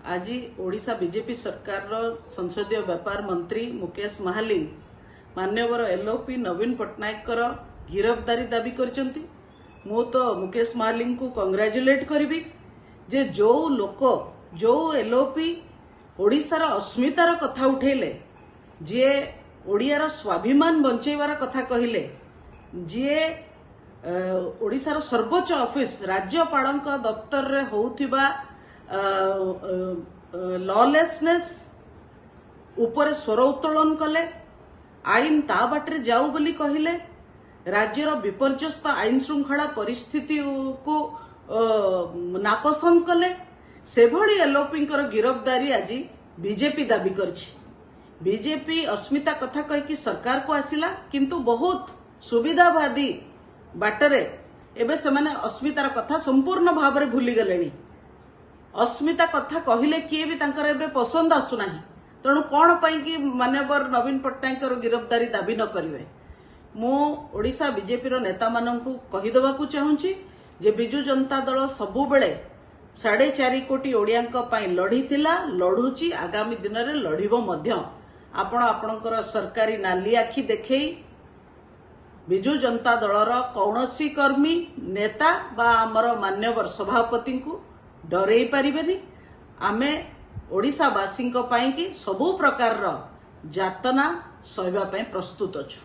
आज ओडिशा बीजेपी सरकार संसदीय व्यापार मंत्री मुकेश महालिंग मान्यवर एलओपी नवीन पट्टनायक गिरफ्तारी दाबी करचंती। मु तो मुकेश महालिंग को कंग्रेचुलेट करी जे जो लोक जो एलओपी ओडिशार अस्मितार कथा उठेले, जे ओडियार स्वाभिमान बंचेबार कथा कहिले, जे ओडिशार सर्वोच्च ऑफिस राज्यपाल दफ्तर रे होउथिबा लॉलेसनेस ऊपर स्वर उत्तोलन कले, आईन ता बाटे जाऊ बोली कहिले, राज्यर विपर्यस्त आईन श्रृंखला परिस्थिति को नापसंद कले, से भली एलओपी गिरफ्तारी आज बीजेपी दाबी करछि। बीजेपी अस्मिता कथा कही सरकार को आसिला, किंतु बहुत सुविधावादी बाटरे एबे से माने अस्मितार कथा संपूर्ण भाव में भूली गलेनी। अस्मिता कथा कहिले किए भी तांकर एबे पसंद आसुना, तेणु कौन पाई कि मान्यवर नवीन पट्टनायक गिरफ्तारी दाबी न करिवे। मु ओडिशा बीजेपी रो नेता माननकु कहि देबाकू चाहूची जे बिजू जनता दल सबु बेले 4.5 कोटी ओडियांक पाई लढिथिला, लढुची, आगामी दिन रे लढिबो मध्य। आपण आपणकर सरकारी नाली आखि देखेई बिजू जनता दलर कौनसी कर्मी नेता बा आमर मान्यवर सभापति को डरई पारिबेनी। आमे ओडिशावासी सबू प्रकार जातना सहबा प्रस्तुत अछु।